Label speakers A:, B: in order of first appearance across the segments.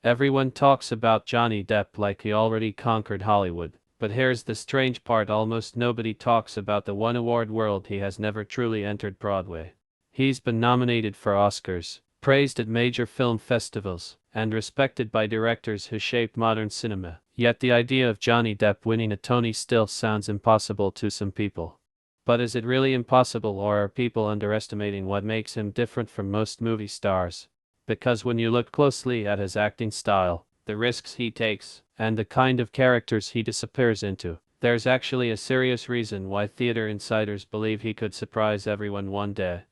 A: Everyone talks about Johnny Depp like he already conquered Hollywood, but here's the strange part: almost nobody talks about the one award world he has never truly entered: Broadway. He's been nominated for Oscars, praised at major film festivals, and respected by directors who shaped modern cinema. Yet the idea of Johnny Depp winning a Tony still sounds impossible to some people. But is it really impossible, or are people underestimating what makes him different from most movie stars? Because when you look closely at his acting style, the risks he takes, and the kind of characters he disappears into, there's actually a serious reason why theater insiders believe he could surprise everyone one day.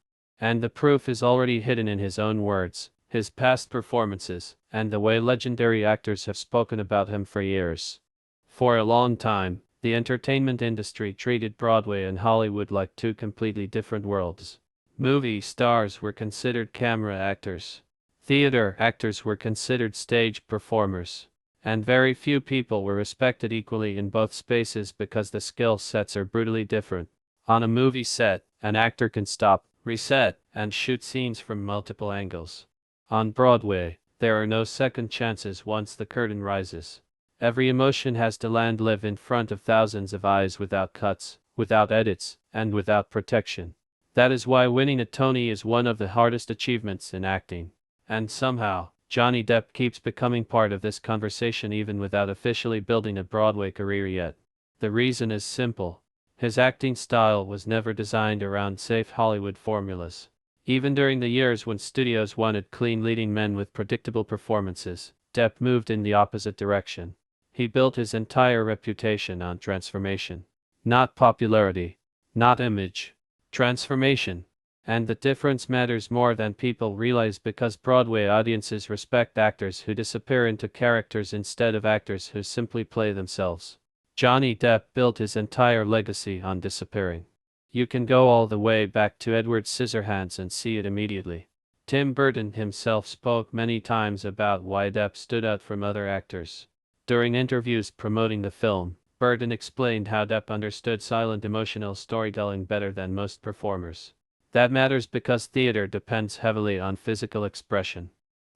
A: And the proof is already hidden in his own words, his past performances, and the way legendary actors have spoken about him for years. For a long time, the entertainment industry treated Broadway and Hollywood like two completely different worlds. Movie stars were considered camera actors. Theater actors were considered stage performers. And very few people were respected equally in both spaces because the skill sets are brutally different. On a movie set, an actor can stop, reset, and shoot scenes from multiple angles. On Broadway, there are no second chances once the curtain rises. Every emotion has to land live in front of thousands of eyes, without cuts, without edits, and without protection. That is why winning a Tony is one of the hardest achievements in acting. And somehow, Johnny Depp keeps becoming part of this conversation even without officially building a Broadway career yet. The reason is simple. His acting style was never designed around safe Hollywood formulas. Even during the years when studios wanted clean leading men with predictable performances, Depp moved in the opposite direction. He built his entire reputation on transformation. Not popularity. Not image. Transformation. And the difference matters more than people realize, because Broadway audiences respect actors who disappear into characters instead of actors who simply play themselves. Johnny Depp built his entire legacy on disappearing. You can go all the way back to Edward Scissorhands and see it immediately. Tim Burton himself spoke many times about why Depp stood out from other actors. During interviews promoting the film, Burton explained how Depp understood silent emotional storytelling better than most performers. That matters because theater depends heavily on physical expression.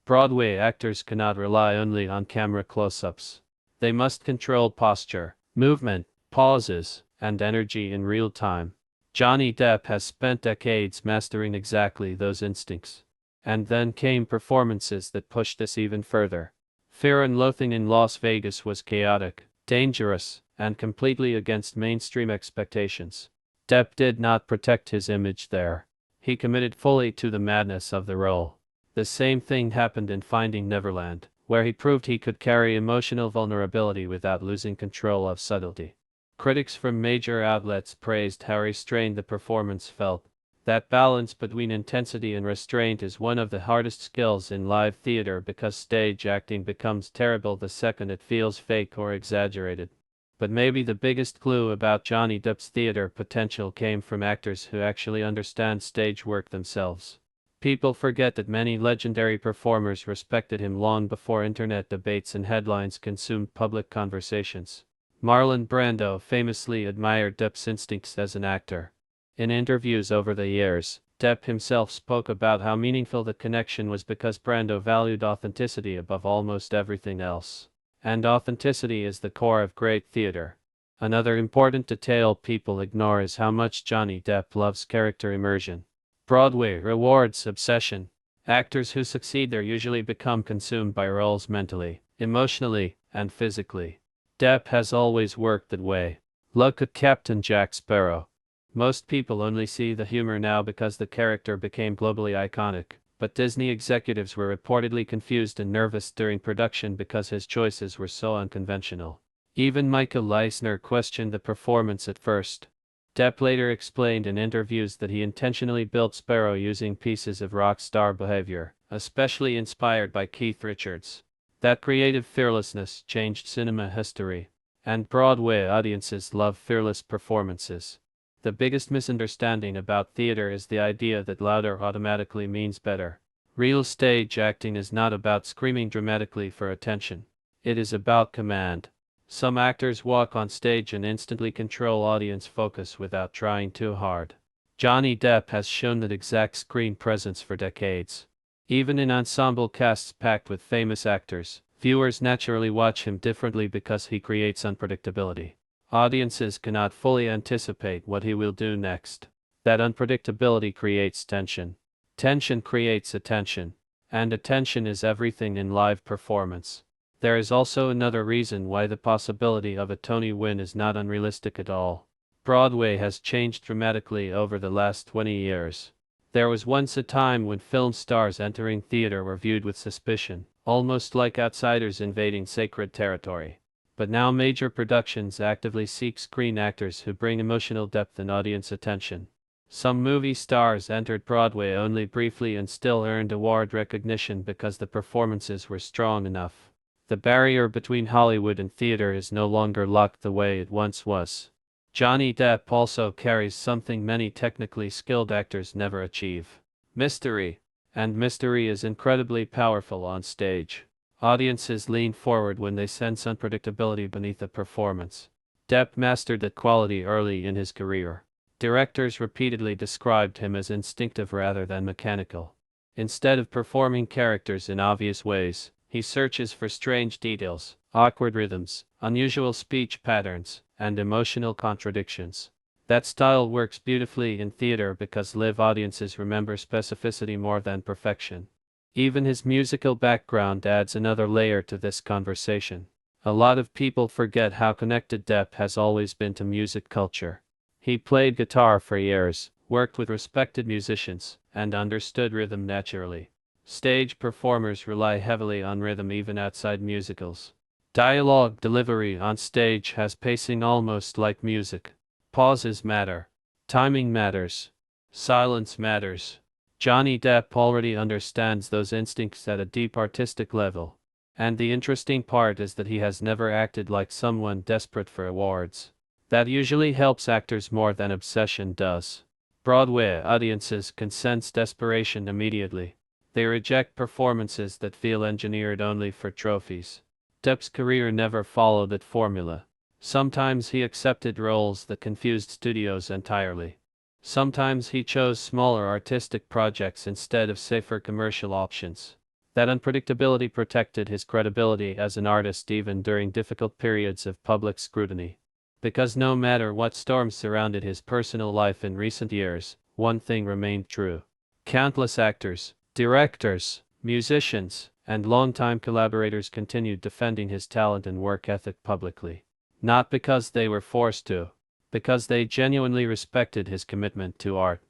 A: Broadway actors cannot rely only on camera close-ups. They must control posture, movement, pauses, and energy in real time. Johnny Depp has spent decades mastering exactly those instincts. And then came performances that pushed this even further. Fear and Loathing in Las Vegas was chaotic, dangerous, and completely against mainstream expectations. Depp did not protect his image there. He committed fully to the madness of the role. The same thing happened in Finding Neverland, where he proved he could carry emotional vulnerability without losing control of subtlety. Critics from major outlets praised how restrained the performance felt. That balance between intensity and restraint is one of the hardest skills in live theater, because stage acting becomes terrible the second it feels fake or exaggerated. But maybe the biggest clue about Johnny Depp's theater potential came from actors who actually understand stage work themselves. People forget that many legendary performers respected him long before internet debates and headlines consumed public conversations. Marlon Brando famously admired Depp's instincts as an actor. In interviews over the years, Depp himself spoke about how meaningful the connection was because Brando valued authenticity above almost everything else. And authenticity is the core of great theater. Another important detail people ignore is how much Johnny Depp loves character immersion. Broadway rewards obsession. Actors who succeed there usually become consumed by roles mentally, emotionally, and physically. Depp has always worked that way. Look at Captain Jack Sparrow. Most people only see the humor now because the character became globally iconic. But Disney executives were reportedly confused and nervous during production because his choices were so unconventional. Even Michael Eisner questioned the performance at first. Depp later explained in interviews that he intentionally built Sparrow using pieces of rock star behavior, especially inspired by Keith Richards. That creative fearlessness changed cinema history. And Broadway audiences love fearless performances. The biggest misunderstanding about theater is the idea that louder automatically means better. Real stage acting is not about screaming dramatically for attention. It is about command. Some actors walk on stage and instantly control audience focus without trying too hard. Johnny Depp has shown that exact screen presence for decades. Even in ensemble casts packed with famous actors, viewers naturally watch him differently because he creates unpredictability. Audiences cannot fully anticipate what he will do next. That unpredictability creates tension. Tension creates attention. And attention is everything in live performance. There is also another reason why the possibility of a Tony win is not unrealistic at all. Broadway has changed dramatically over the last 20 years. There was once a time when film stars entering theater were viewed with suspicion, almost like outsiders invading sacred territory. But now major productions actively seek screen actors who bring emotional depth and audience attention. Some movie stars entered Broadway only briefly and still earned award recognition because the performances were strong enough. The barrier between Hollywood and theater is no longer locked the way it once was. Johnny Depp also carries something many technically skilled actors never achieve: mystery. And mystery is incredibly powerful on stage. Audiences lean forward when they sense unpredictability beneath a performance. Depp mastered that quality early in his career. Directors repeatedly described him as instinctive rather than mechanical. Instead of performing characters in obvious ways, he searches for strange details, awkward rhythms, unusual speech patterns, and emotional contradictions. That style works beautifully in theater because live audiences remember specificity more than perfection. Even his musical background adds another layer to this conversation. A lot of people forget how connected Depp has always been to music culture. He played guitar for years, worked with respected musicians, and understood rhythm naturally. Stage performers rely heavily on rhythm even outside musicals. Dialogue delivery on stage has pacing almost like music. Pauses matter. Timing matters. Silence matters. Johnny Depp already understands those instincts at a deep artistic level. And the interesting part is that he has never acted like someone desperate for awards. That usually helps actors more than obsession does. Broadway audiences can sense desperation immediately. They reject performances that feel engineered only for trophies. Depp's career never followed that formula. Sometimes he accepted roles that confused studios entirely. Sometimes he chose smaller artistic projects instead of safer commercial options. That unpredictability protected his credibility as an artist even during difficult periods of public scrutiny. Because no matter what storms surrounded his personal life in recent years, one thing remained true. Countless actors, directors, musicians, and longtime collaborators continued defending his talent and work ethic publicly. Not because they were forced to, because they genuinely respected his commitment to art.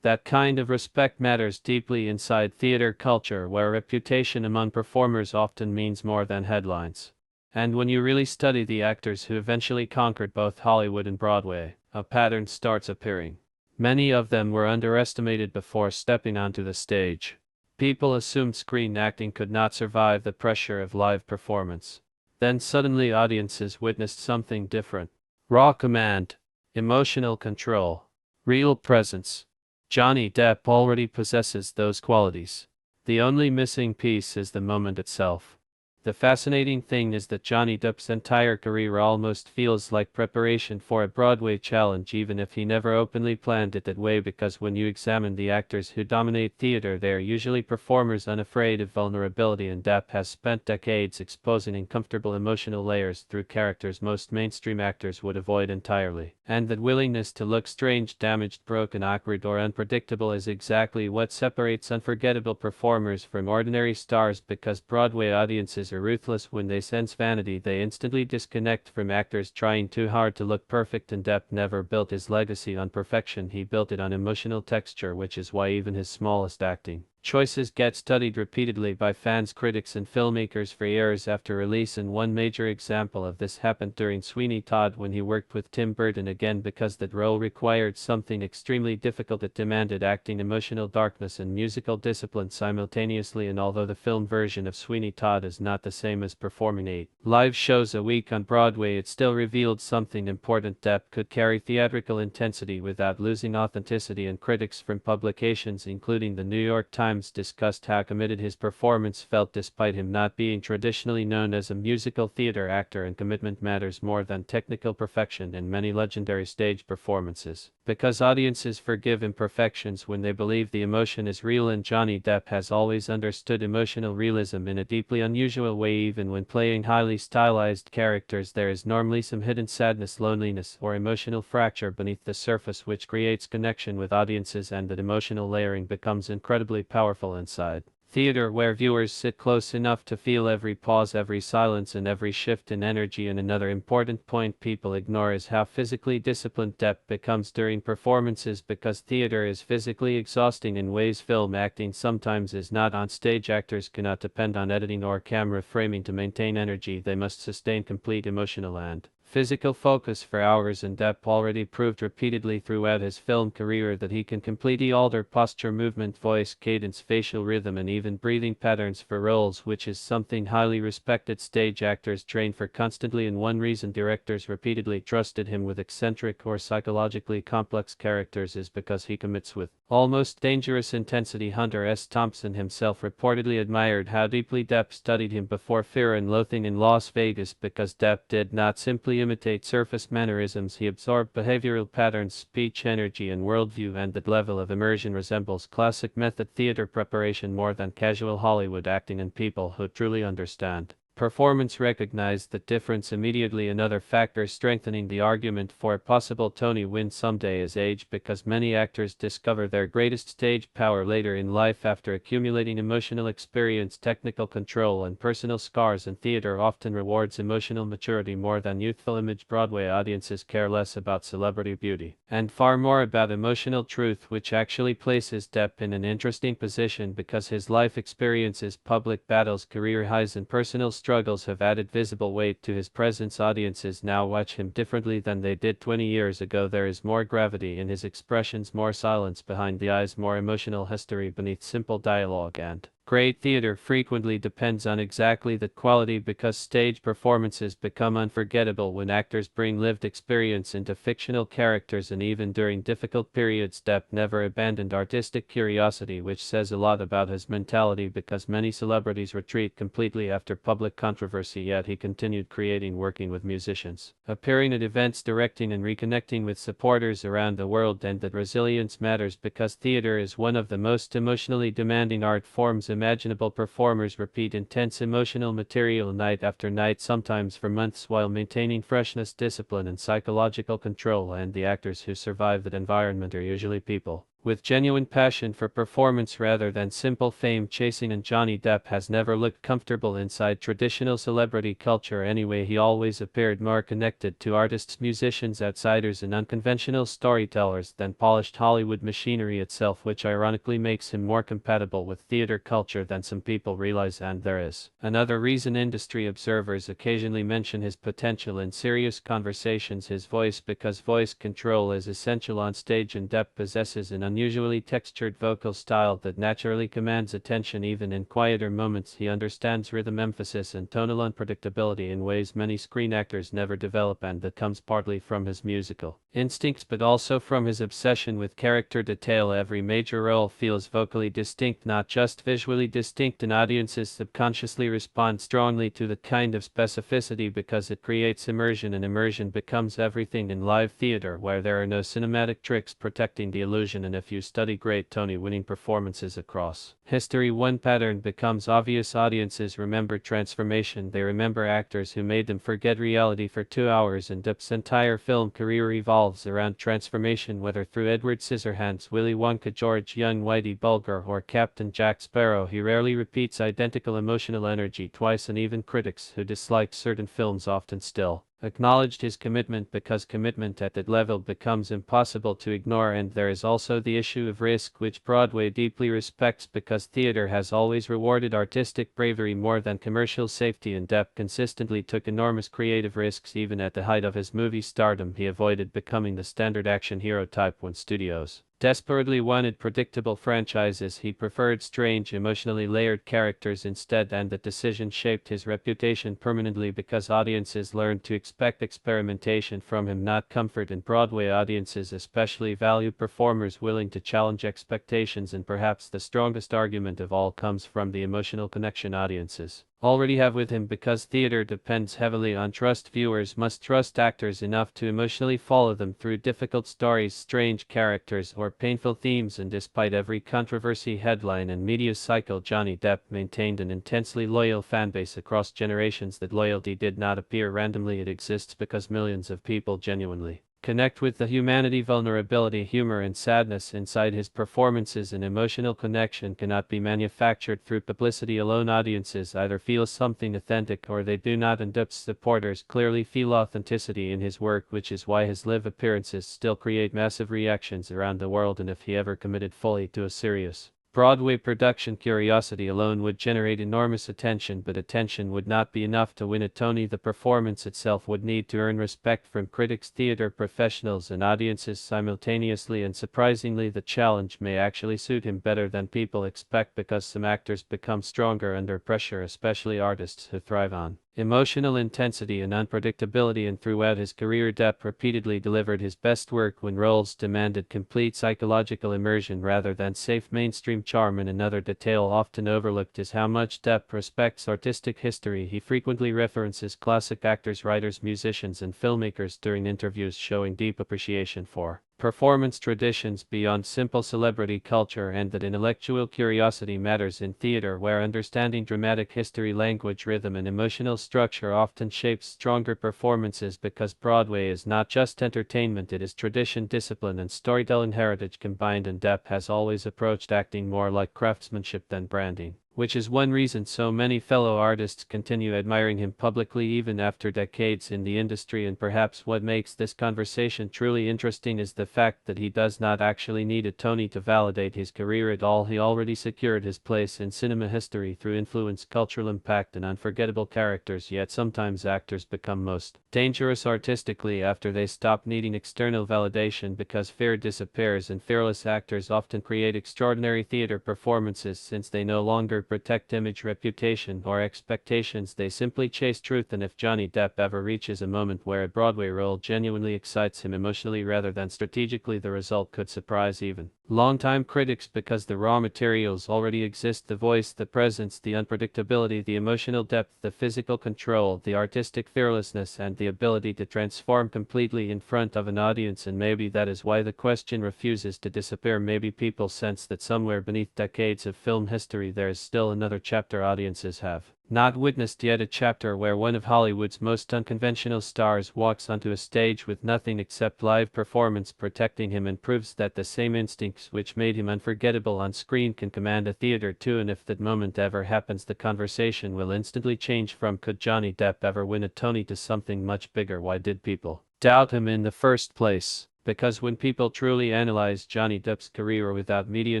A: That kind of respect matters deeply inside theater culture, where reputation among performers often means more than headlines. And when you really study the actors who eventually conquered both Hollywood and Broadway, a pattern starts appearing. Many of them were underestimated before stepping onto the stage. People assumed screen acting could not survive the pressure of live performance. Then suddenly audiences witnessed something different. Raw command, emotional control, real presence. Johnny Depp already possesses those qualities. The only missing piece is the moment itself. The fascinating thing is that Johnny Depp's entire career almost feels like preparation for a Broadway challenge, even if he never openly planned it that way, because when you examine the actors who dominate theater, they are usually performers unafraid of vulnerability, and Depp has spent decades exposing uncomfortable emotional layers through characters most mainstream actors would avoid entirely. And that willingness to look strange, damaged, broken, awkward, or unpredictable is exactly what separates unforgettable performers from ordinary stars, because Broadway audiences are ruthless. When they sense vanity, they instantly disconnect from actors trying too hard to look perfect, and Depp never built his legacy on perfection, he built it on emotional texture, which is why even his smallest acting choices get studied repeatedly by fans, critics, and filmmakers for years after release. And one major example of this happened during Sweeney Todd, when he worked with Tim Burton again, because that role required something extremely difficult. It demanded acting emotional darkness and musical discipline simultaneously, and although the film version of Sweeney Todd is not the same as performing 8 live shows a week on Broadway, it still revealed something important. Depp could carry theatrical intensity without losing authenticity, and critics from publications including the New York Times discussed how committed his performance felt despite him not being traditionally known as a musical theater actor. And commitment matters more than technical perfection in many legendary stage performances, Because audiences forgive imperfections when they believe the emotion is real, and Johnny Depp has always understood emotional realism in a deeply unusual way. Even when playing highly stylized characters, there is normally some hidden sadness, loneliness, or emotional fracture beneath the surface which creates connection with audiences, and that emotional layering becomes incredibly powerful inside theater, where viewers sit close enough to feel every pause, every silence, and every shift in energy. And another important point people ignore is how physically disciplined Depp becomes during performances, because theater is physically exhausting in ways film acting sometimes is not. On stage, actors cannot depend on editing or camera framing to maintain energy. They must sustain complete emotional and physical focus for hours, and Depp already proved repeatedly throughout his film career that he can completely alter posture, movement, voice, cadence, facial rhythm, and even breathing patterns for roles, which is something highly respected stage actors train for constantly. And one reason directors repeatedly trusted him with eccentric or psychologically complex characters is because he commits with almost dangerous intensity. Hunter S. Thompson himself reportedly admired how deeply Depp studied him before Fear and Loathing in Las Vegas, because Depp did not simply imitate surface mannerisms, he absorbed behavioral patterns, speech, energy, and worldview, and that level of immersion resembles classic method theater preparation more than casual Hollywood acting. And people who truly understand performance recognize the difference immediately. Another factor strengthening the argument for a possible Tony win someday is age, because many actors discover their greatest stage power later in life after accumulating emotional experience, technical control, and personal scars, and theater often rewards emotional maturity more than youthful image. Broadway audiences care less about celebrity beauty and far more about emotional truth, which actually places Depp in an interesting position because his life experiences, public battles, career highs, and personal struggles have added visible weight to his presence. Audiences now watch him differently than they did 20 years ago. There is more gravity in his expressions, more silence behind the eyes, more emotional history beneath simple dialogue, and great theater frequently depends on exactly that quality, because stage performances become unforgettable when actors bring lived experience into fictional characters. And even during difficult periods, Depp never abandoned artistic curiosity, which says a lot about his mentality, because many celebrities retreat completely after public controversy, yet he continued creating, working with musicians, appearing at events, directing, and reconnecting with supporters around the world. And that resilience matters because theater is one of the most emotionally demanding art forms imaginable. Performers repeat intense emotional material night after night, sometimes for months, while maintaining freshness, discipline, and psychological control. And the actors who survive that environment are usually people with genuine passion for performance rather than simple fame chasing. And Johnny Depp has never looked comfortable inside traditional celebrity culture anyway. He always appeared more connected to artists, musicians, outsiders, and unconventional storytellers than polished Hollywood machinery itself, which ironically makes him more compatible with theater culture than some people realize. And there is another reason industry observers occasionally mention his potential in serious conversations: his voice, because voice control is essential on stage, and Depp possesses an unusually textured vocal style that naturally commands attention even in quieter moments. He understands rhythm, emphasis, and tonal unpredictability in ways many screen actors never develop, and that comes partly from his musical instincts but also from his obsession with character detail. Every major role feels vocally distinct, not just visually distinct, and audiences subconsciously respond strongly to the kind of specificity because it creates immersion, and immersion becomes everything in live theater, where there are no cinematic tricks protecting the illusion. And if you study great Tony-winning performances across history, one pattern becomes obvious: audiences remember transformation. They remember actors who made them forget reality for 2 hours, and Depp's entire film career revolves around transformation, whether through Edward Scissorhands, Willy Wonka, George Young, Whitey Bulger, or Captain Jack Sparrow. He rarely repeats identical emotional energy twice, and even critics who dislike certain films often still acknowledged his commitment, because commitment at that level becomes impossible to ignore. And there is also the issue of risk, which Broadway deeply respects, because theater has always rewarded artistic bravery more than commercial safety, and Depp consistently took enormous creative risks. Even at the height of his movie stardom, he avoided becoming the standard action hero type. When studios desperately wanted predictable franchises, he preferred strange, emotionally layered characters instead, and that decision shaped his reputation permanently, because audiences learned to expect experimentation from him, not comfort. And Broadway audiences especially value performers willing to challenge expectations, and perhaps the strongest argument of all comes from the emotional connection audiences already have with him because theater depends heavily on trust. Viewers must trust actors enough to emotionally follow them through difficult stories, strange characters, or painful themes, and despite every controversy, headline, and media cycle, Johnny Depp maintained an intensely loyal fanbase across generations. That loyalty did not appear randomly, it exists because millions of people genuinely connect with the humanity, vulnerability, humor, and sadness inside his performances. An emotional connection cannot be manufactured through publicity alone. Audiences either feel something authentic or they do not, and Depp's supporters clearly feel authenticity in his work, which is why his live appearances still create massive reactions around the world. And if he ever committed fully to a serious Broadway production, curiosity alone would generate enormous attention, but attention would not be enough to win a Tony. The performance itself would need to earn respect from critics, theater professionals, and audiences simultaneously, and surprisingly, the challenge may actually suit him better than people expect, because some actors become stronger under pressure, especially artists who thrive on emotional intensity and unpredictability. And throughout his career, Depp repeatedly delivered his best work when roles demanded complete psychological immersion rather than safe mainstream charm. And another detail often overlooked is how much Depp respects artistic history. He frequently references classic actors, writers, musicians, and filmmakers during interviews, showing deep appreciation for performance traditions beyond simple celebrity culture, and that intellectual curiosity matters in theater, where understanding dramatic history, language, rhythm, and emotional structure often shapes stronger performances. Because Broadway is not just entertainment, it is tradition, discipline, and storytelling heritage combined. And Depp has always approached acting more like craftsmanship than branding, which is one reason so many fellow artists continue admiring him publicly even after decades in the industry. And perhaps what makes this conversation truly interesting is the fact that he does not actually need a Tony to validate his career at all. He already secured his place in cinema history through influence, cultural impact, and unforgettable characters. Yet sometimes actors become most dangerous artistically after they stop needing external validation, because fear disappears, and fearless actors often create extraordinary theater performances since they no longer protect image, reputation, or expectations. They simply chase truth. And if Johnny Depp ever reaches a moment where a Broadway role genuinely excites him emotionally rather than strategically, the result could surprise even longtime critics, because the raw materials already exist: the voice, the presence, the unpredictability, the emotional depth, the physical control, the artistic fearlessness, and the ability to transform completely in front of an audience. And maybe that is why the question refuses to disappear. Maybe people sense that somewhere beneath decades of film history there is still another chapter audiences have not witnessed yet, a chapter where one of Hollywood's most unconventional stars walks onto a stage with nothing except live performance protecting him, and proves that the same instincts which made him unforgettable on screen can command a theater too. And if that moment ever happens, the conversation will instantly change from "could Johnny Depp ever win a Tony" to something much bigger: why did people doubt him in the first place? Because when people truly analyze Johnny Depp's career without media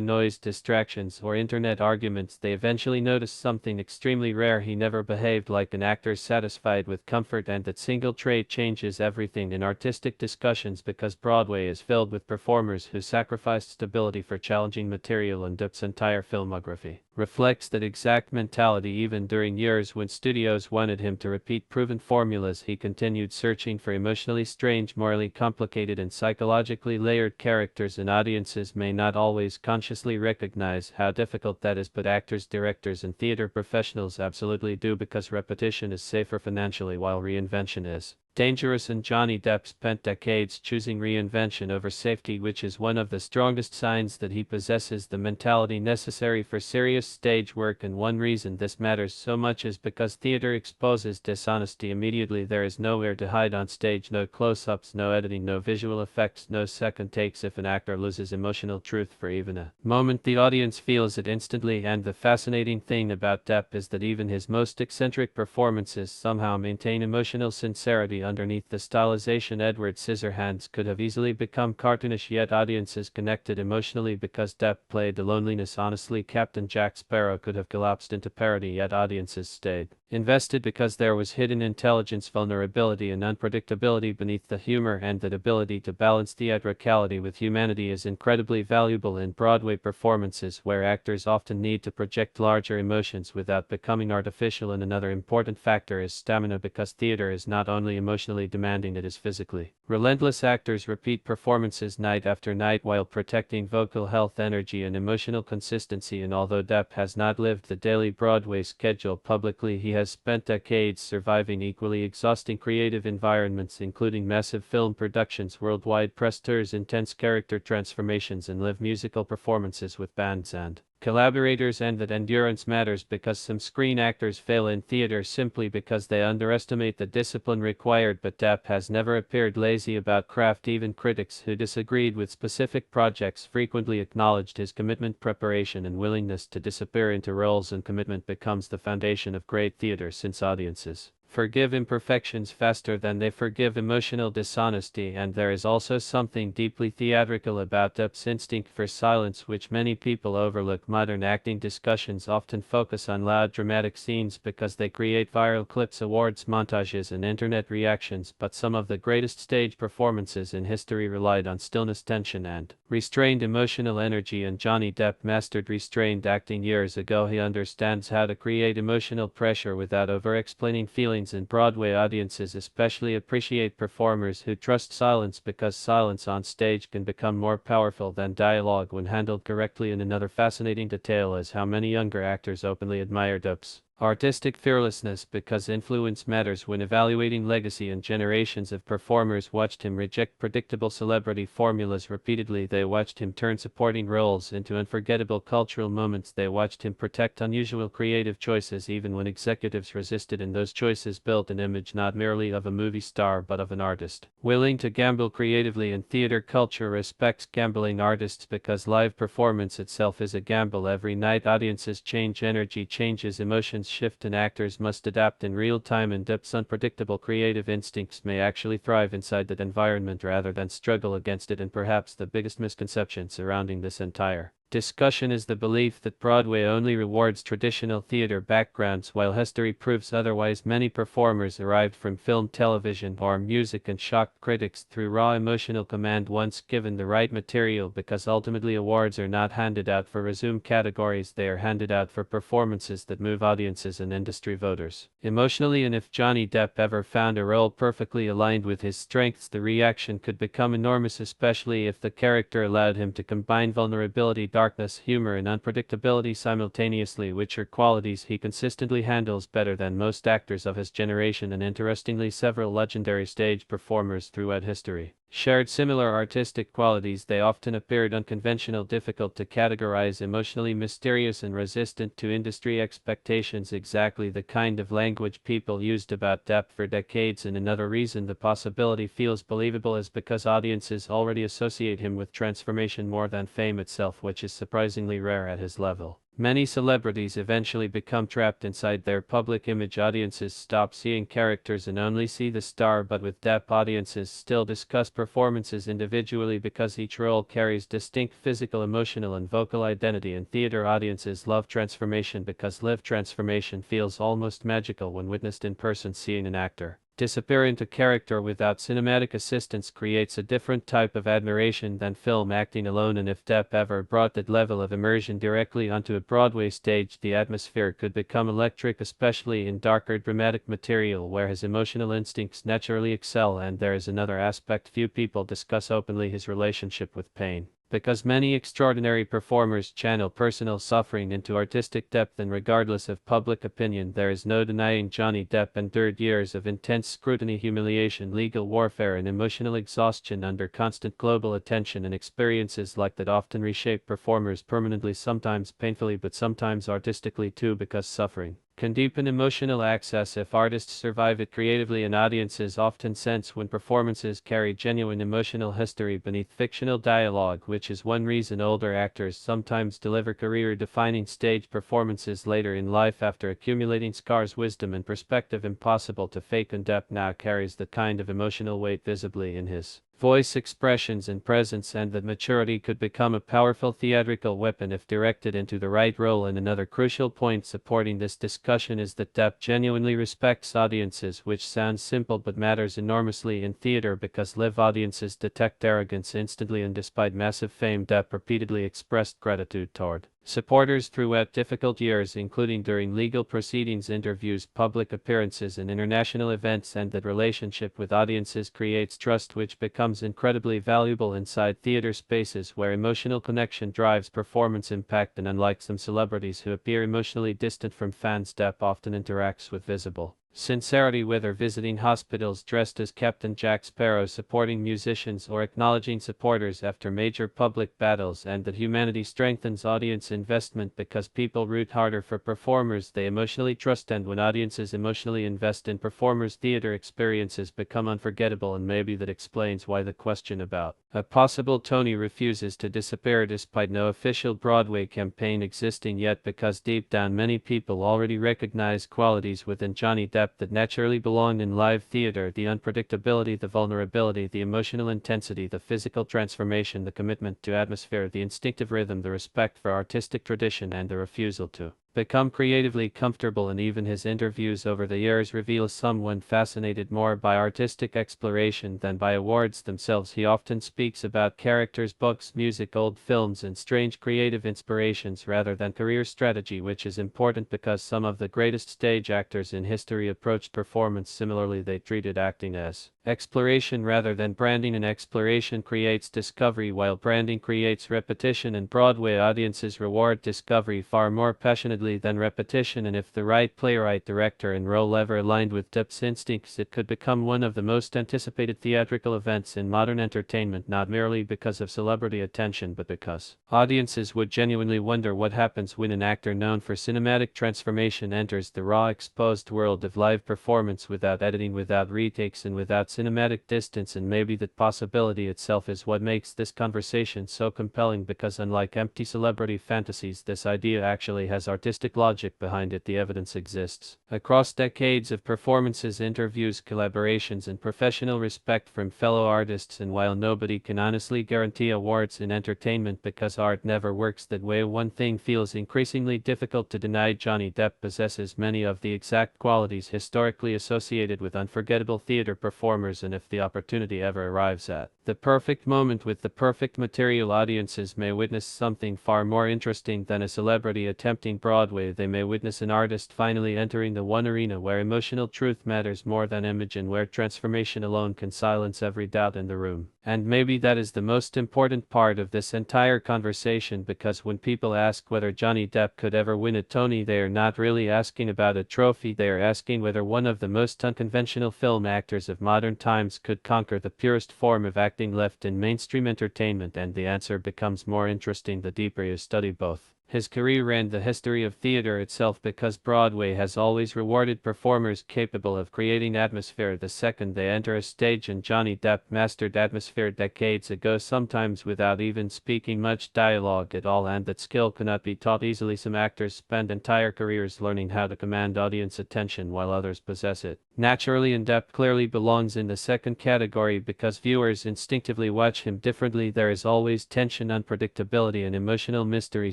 A: noise, distractions, or internet arguments, they eventually notice something extremely rare: he never behaved like an actor satisfied with comfort, and that single trait changes everything in artistic discussions. Because Broadway is filled with performers who sacrificed stability for challenging material, and Depp's entire filmography reflects that exact mentality. Even during years when studios wanted him to repeat proven formulas, he continued searching for emotionally strange, morally complicated, and psychologically layered characters. And audiences may not always consciously recognize how difficult that is, but actors, directors, and theater professionals absolutely do, because repetition is safer financially while reinvention is dangerous. And Johnny Depp spent decades choosing reinvention over safety, which is one of the strongest signs that he possesses the mentality necessary for serious stage work. And one reason this matters so much is because theater exposes dishonesty immediately. There is nowhere to hide on stage: no close-ups, no editing, no visual effects, no second takes. If an actor loses emotional truth for even a moment, the audience feels it instantly. And the fascinating thing about Depp is that even his most eccentric performances somehow maintain emotional sincerity underneath the stylization. Edward Scissorhands could have easily become cartoonish, yet audiences connected emotionally because Depp played the loneliness honestly. Captain Jack Sparrow could have collapsed into parody, yet audiences stayed invested because there was hidden intelligence, vulnerability, and unpredictability beneath the humor. And that ability to balance theatricality with humanity is incredibly valuable in Broadway performances, where actors often need to project larger emotions without becoming artificial. And another important factor is stamina, because theater is not only emotionally demanding, it is physically Relentless actors repeat performances night after night while protecting vocal health, energy, and emotional consistency. And although Depp has not lived the daily Broadway schedule publicly, he has spent decades surviving equally exhausting creative environments, including massive film productions, worldwide press tours, intense character transformations, and live musical performances with bands and collaborators. And that endurance matters because some screen actors fail in theater simply because they underestimate the discipline required, but Depp has never appeared lazy about craft. Even critics who disagreed with specific projects frequently acknowledged his commitment, preparation, and willingness to disappear into roles, and commitment becomes the foundation of great theater since audiences forgive imperfections faster than they forgive emotional dishonesty. And there is also something deeply theatrical about Depp's instinct for silence, which many people overlook. Modern acting discussions often focus on loud dramatic scenes because they create viral clips, awards montages, and internet reactions, but some of the greatest stage performances in history relied on stillness, tension, and restrained emotional energy. And Johnny Depp mastered restrained acting years ago. He understands how to create emotional pressure without over-explaining feelings, and Broadway audiences especially appreciate performers who trust silence because silence on stage can become more powerful than dialogue when handled correctly. And another fascinating detail is how many younger actors openly admire Depp's artistic fearlessness because influence matters when evaluating legacy, and generations of performers watched him reject predictable celebrity formulas repeatedly. They watched him turn supporting roles into unforgettable cultural moments. They watched him protect unusual creative choices even when executives resisted, and those choices built an image not merely of a movie star but of an artist willing to gamble creatively. And theater culture respects gambling artists because live performance itself is a gamble. Every night audiences change, energy changes, emotions shift, and actors must adapt in real time. And Depp's unpredictable creative instincts may actually thrive inside that environment rather than struggle against it. And perhaps the biggest misconception surrounding this entire discussion is the belief that Broadway only rewards traditional theater backgrounds while history proves otherwise. Many performers arrived from film, television, or music and shocked critics through raw emotional command once given the right material, because ultimately awards are not handed out for resume categories, they are handed out for performances that move audiences and industry voters emotionally. And if Johnny Depp ever found a role perfectly aligned with his strengths, the reaction could become enormous, especially if the character allowed him to combine vulnerability, darkness, humor, and unpredictability simultaneously, which are qualities he consistently handles better than most actors of his generation. And interestingly, several legendary stage performers throughout history shared similar artistic qualities. They often appeared unconventional, difficult to categorize, emotionally mysterious, and resistant to industry expectations, exactly the kind of language people used about Depp for decades. And another reason the possibility feels believable is because audiences already associate him with transformation more than fame itself, which is surprisingly rare at his level. Many celebrities eventually become trapped inside their public image. Audiences stop seeing characters and only see the star, but with Depp, audiences still discuss performances individually because each role carries distinct physical, emotional, and vocal identity. And theater audiences love transformation because lived transformation feels almost magical when witnessed in person. Seeing an actor disappear into character without cinematic assistance creates a different type of admiration than film acting alone. And if Depp ever brought that level of immersion directly onto a Broadway stage, the atmosphere could become electric, especially in darker dramatic material where his emotional instincts naturally excel. And there is another aspect few people discuss openly: his relationship with pain. Because many extraordinary performers channel personal suffering into artistic depth, and regardless of public opinion, there is no denying Johnny Depp endured years of intense scrutiny, humiliation, legal warfare, and emotional exhaustion under constant global attention. And experiences like that often reshape performers permanently, sometimes painfully but sometimes artistically too, because suffering can deepen emotional access if artists survive it creatively. And audiences often sense when performances carry genuine emotional history beneath fictional dialogue, which is one reason older actors sometimes deliver career-defining stage performances later in life after accumulating scars, wisdom, and perspective impossible to fake. And Depp now carries that kind of emotional weight visibly in his voice, expressions, and presence, and that maturity could become a powerful theatrical weapon if directed into the right role. And another crucial point supporting this discussion is that Depp genuinely respects audiences, which sounds simple but matters enormously in theater because live audiences detect arrogance instantly. And despite massive fame, Depp repeatedly expressed gratitude toward Supporters throughout difficult years, including during legal proceedings, interviews, public appearances, and international events, and that relationship with audiences creates trust, which becomes incredibly valuable inside theater spaces where emotional connection drives performance impact. And unlike some celebrities who appear emotionally distant from fans, Depp often interacts with visible sincerity, whether visiting hospitals dressed as Captain Jack Sparrow, supporting musicians, or acknowledging supporters after major public battles. And that humanity strengthens audience investment because people root harder for performers they emotionally trust, and when audiences emotionally invest in performers, theater experiences become unforgettable. And maybe that explains why the question about a possible Tony refuses to disappear despite no official Broadway campaign existing yet, because deep down many people already recognize qualities within Johnny Depp that naturally belong in live theater: the unpredictability, the vulnerability, the emotional intensity, the physical transformation, the commitment to atmosphere, the instinctive rhythm, the respect for artistic tradition, and the refusal to become creatively comfortable. And even his interviews over the years reveal someone fascinated more by artistic exploration than by awards themselves. He often speaks about characters, books, music, old films, and strange creative inspirations rather than career strategy, which is important because some of the greatest stage actors in history approached performance similarly. They treated acting as exploration rather than branding, and exploration creates discovery while branding creates repetition, and Broadway audiences reward discovery far more passionately than repetition. And if the right playwright, director, and role ever aligned with Depp's instincts, it could become one of the most anticipated theatrical events in modern entertainment, not merely because of celebrity attention but because audiences would genuinely wonder what happens when an actor known for cinematic transformation enters the raw, exposed world of live performance without editing, without retakes, and without cinematic distance. And maybe that possibility itself is what makes this conversation so compelling, because unlike empty celebrity fantasies, this idea actually has artistic logic behind it. The evidence exists across decades of performances, interviews, collaborations, and professional respect from fellow artists. And while nobody can honestly guarantee awards in entertainment because art never works that way, one thing feels increasingly difficult to deny: Johnny Depp possesses many of the exact qualities historically associated with unforgettable theater performers, and if the opportunity ever arrives at the perfect moment with the perfect material, audiences may witness something far more interesting than a celebrity attempting Broadway. They may witness an artist finally entering the one arena where emotional truth matters more than image, and where transformation alone can silence every doubt in the room. And maybe that is the most important part of this entire conversation, because when people ask whether Johnny Depp could ever win a Tony, they are not really asking about a trophy, they are asking whether one of the most unconventional film actors of modern times could conquer the purest form of acting left in mainstream entertainment. And the answer becomes more interesting the deeper you study both his career and the history of theater itself, because Broadway has always rewarded performers capable of creating atmosphere the second they enter a stage, and Johnny Depp mastered atmosphere decades ago, sometimes without even speaking much dialogue at all, and that skill cannot be taught easily. Some actors spend entire careers learning how to command audience attention while others possess it naturally, and Depp clearly belongs in the second category because viewers instinctively watch him differently. There is always tension, unpredictability, and emotional mystery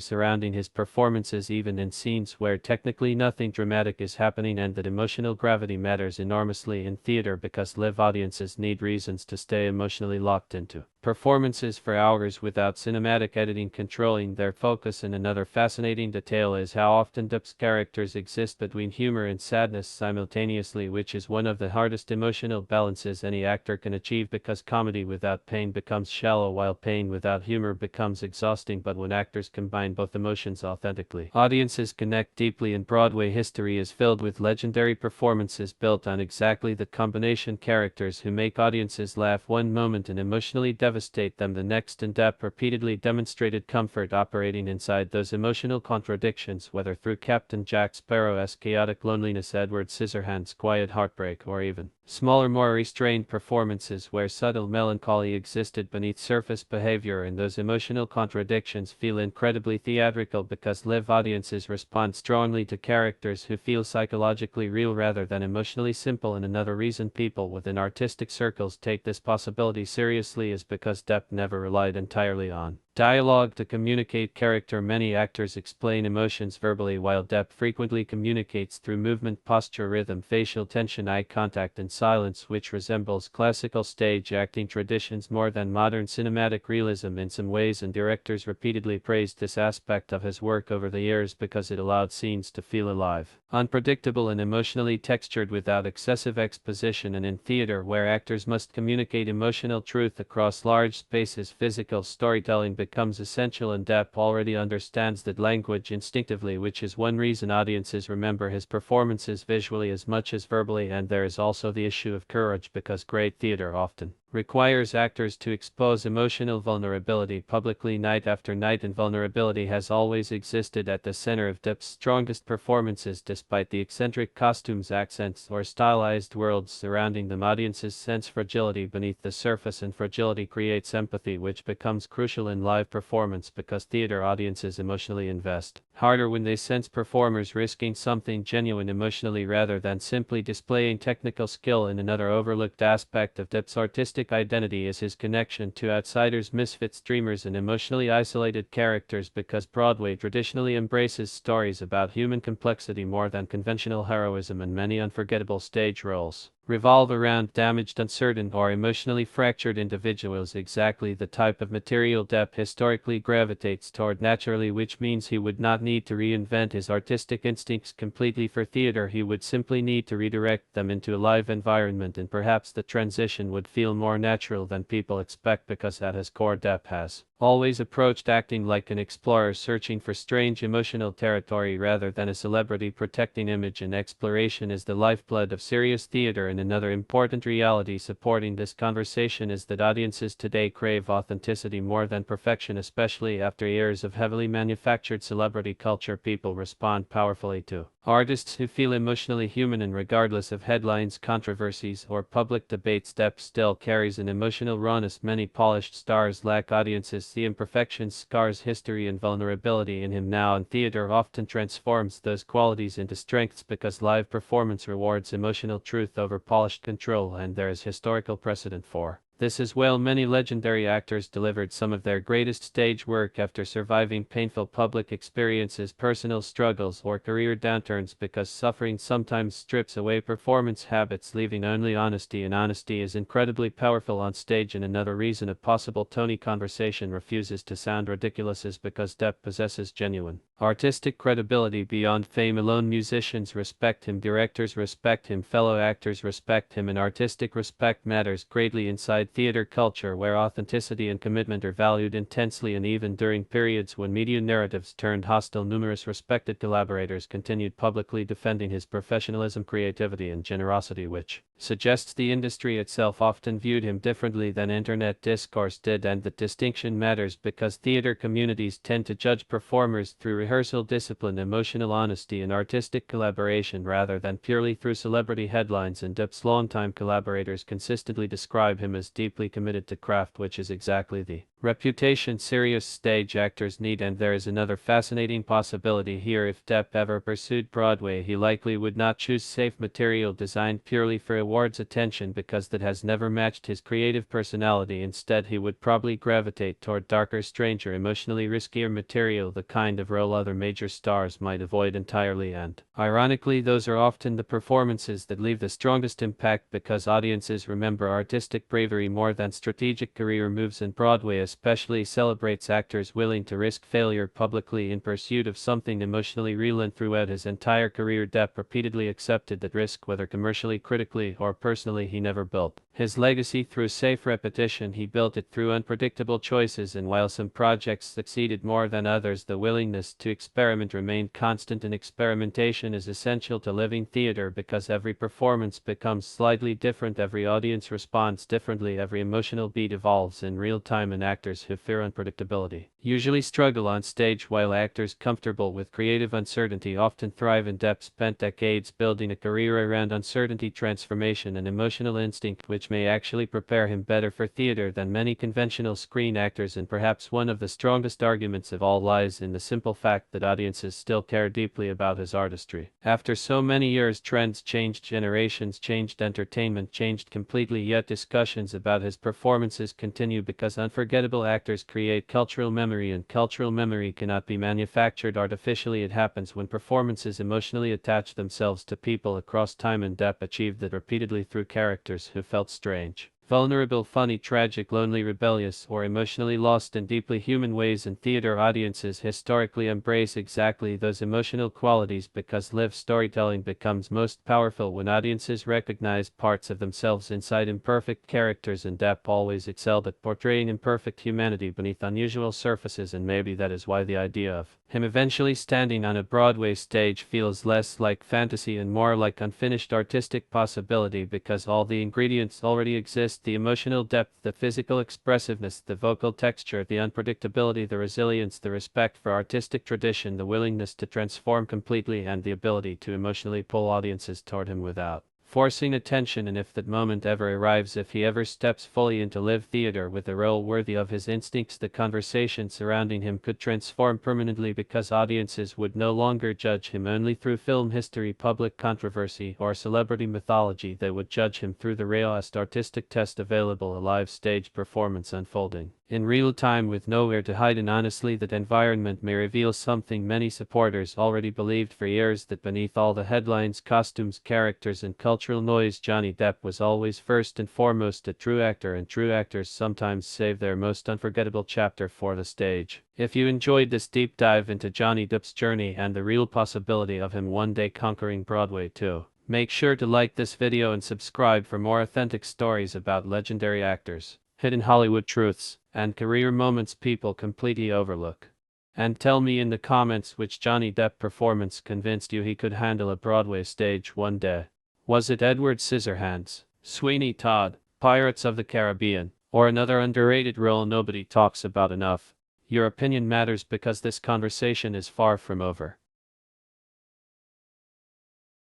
A: surrounding his performances, even in scenes where technically nothing dramatic is happening. And that emotional gravity matters enormously in theater because live audiences need reasons to stay emotionally locked into performances for hours without cinematic editing controlling their focus. And another fascinating detail is how often Depp's characters exist between humor and sadness simultaneously, which is one of the hardest emotional balances any actor can achieve, because comedy without pain becomes shallow while pain without humor becomes exhausting. But when actors combine both emotions authentically, audiences connect deeply, and Broadway history is filled with legendary performances built on exactly that combination: characters who make audiences laugh one moment and emotionally devastate them the next. And Depp repeatedly demonstrated comfort operating inside those emotional contradictions, whether through Captain Jack Sparrow's chaotic loneliness, Edward Scissorhands' quiet heartbreak, or even smaller, more restrained performances where subtle melancholy existed beneath surface behavior. And those emotional contradictions feel incredibly theatrical because live audiences respond strongly to characters who feel psychologically real rather than emotionally simple. And another reason people within artistic circles take this possibility seriously is because Depp never relied entirely on Dialogue to communicate character. Many actors explain emotions verbally, while Depp frequently communicates through movement, posture, rhythm, facial tension, eye contact, and silence, which resembles classical stage acting traditions more than modern cinematic realism in some ways, and directors repeatedly praised this aspect of his work over the years because it allowed scenes to feel alive, unpredictable, and emotionally textured without excessive exposition. And in theater, where actors must communicate emotional truth across large spaces, physical storytelling becomes essential, and Depp already understands that language instinctively, which is one reason audiences remember his performances visually as much as verbally. And there is also the issue of courage, because great theater often requires actors to expose emotional vulnerability publicly night after night, and vulnerability has always existed at the center of Depp's strongest performances. Despite the eccentric costumes, accents, or stylized worlds surrounding them, audiences sense fragility beneath the surface, and fragility creates empathy, which becomes crucial in live performance because theater audiences emotionally invest harder when they sense performers risking something genuine emotionally rather than simply displaying technical skill. And another overlooked aspect of Depp's artistic identity is his connection to outsiders, misfits, dreamers, and emotionally isolated characters, because Broadway traditionally embraces stories about human complexity more than conventional heroism, and many unforgettable stage roles revolve around damaged, uncertain, or emotionally fractured individuals, exactly the type of material Depp historically gravitates toward naturally, which means he would not need to reinvent his artistic instincts completely for theater. He would simply need to redirect them into a live environment, and perhaps the transition would feel more natural than people expect, because at his core Depp has always approached acting like an explorer searching for strange emotional territory rather than a celebrity protecting image, and exploration is the lifeblood of serious theater. And another important reality supporting this conversation is that audiences today crave authenticity more than perfection, especially after years of heavily manufactured celebrity culture. People respond powerfully to artists who feel emotionally human, and regardless of headlines, controversies, or public debates, Depp still carries an emotional rawness many polished stars lack. Audiences see imperfections, scars, history, and vulnerability in him now, and theater often transforms those qualities into strengths because live performance rewards emotional truth over polished control, and there is historical precedent for this as well. Many legendary actors delivered some of their greatest stage work after surviving painful public experiences, personal struggles, or career downturns, because suffering sometimes strips away performance habits, leaving only honesty, and honesty is incredibly powerful on stage. And another reason a possible Tony conversation refuses to sound ridiculous is because Depp possesses genuine artistic credibility beyond fame alone. Musicians respect him, directors respect him, fellow actors respect him, and artistic respect matters greatly inside theater culture, where authenticity and commitment are valued intensely. And even during periods when media narratives turned hostile, numerous respected collaborators continued publicly defending his professionalism, creativity, and generosity, which suggests the industry itself often viewed him differently than internet discourse did. And that distinction matters because theater communities tend to judge performers through rehearsal discipline, emotional honesty, and artistic collaboration rather than purely through celebrity headlines. And Depp's longtime collaborators consistently describe him as deeply committed to craft, which is exactly the reputation serious stage actors need. And there is another fascinating possibility here. If Depp ever pursued Broadway, he likely would not choose safe material designed purely for awards attention, because that has never matched his creative personality. Instead, he would probably gravitate toward darker, stranger, emotionally riskier material, the kind of role other major stars might avoid entirely. And ironically, those are often the performances that leave the strongest impact, because audiences remember artistic bravery more than strategic career moves. And Broadway especially celebrates actors willing to risk failure publicly in pursuit of something emotionally real. And throughout his entire career, Depp repeatedly accepted that risk, whether commercially, critically, or personally. He never built his legacy through safe repetition, he built it through unpredictable choices. And while some projects succeeded more than others, the willingness to experiment remained constant, and experimentation is essential to living theater because every performance becomes slightly different, every audience responds differently, every emotional beat evolves in real time, and actors who fear unpredictability usually struggle on stage, while actors comfortable with creative uncertainty often thrive. And Depp spent decades building a career around uncertainty, transformation, and emotional instinct, which may actually prepare him better for theater than many conventional screen actors. And perhaps one of the strongest arguments of all lies in the simple fact that audiences still care deeply about his artistry. After so many years, trends changed, generations changed, entertainment changed completely, yet discussions about about his performances continue because unforgettable actors create cultural memory, and cultural memory cannot be manufactured artificially. It happens when performances emotionally attach themselves to people across time, and Depp achieved that repeatedly through characters who felt strange, vulnerable, funny, tragic, lonely, rebellious, or emotionally lost in deeply human ways. In theater, audiences historically embrace exactly those emotional qualities because live storytelling becomes most powerful when audiences recognize parts of themselves inside imperfect characters, and Depp always excelled at portraying imperfect humanity beneath unusual surfaces, and maybe that is why the idea of him eventually standing on a Broadway stage feels less like fantasy and more like unfinished artistic possibility, because all the ingredients already exist: the emotional depth, the physical expressiveness, the vocal texture, the unpredictability, the resilience, the respect for artistic tradition, the willingness to transform completely, and the ability to emotionally pull audiences toward him without forcing attention. And if that moment ever arrives, if he ever steps fully into live theater with a role worthy of his instincts, the conversation surrounding him could transform permanently, because audiences would no longer judge him only through film history, public controversy, or celebrity mythology. They would judge him through the rawest artistic test available: a live stage performance unfolding in real time with nowhere to hide. And honestly, that environment may reveal something many supporters already believed for years: that beneath all the headlines, costumes, characters, and cultural noise, Johnny Depp was always first and foremost a true actor, and true actors sometimes save their most unforgettable chapter for the stage. If you enjoyed this deep dive into Johnny Depp's journey and the real possibility of him one day conquering Broadway too, make sure to like this video and subscribe for more authentic stories about legendary actors, hidden Hollywood truths, and career moments people completely overlook. And tell me in the comments which Johnny Depp performance convinced you he could handle a Broadway stage one day. Was it Edward Scissorhands, Sweeney Todd, Pirates of the Caribbean, or another underrated role nobody talks about enough? Your opinion matters because this conversation is far from over.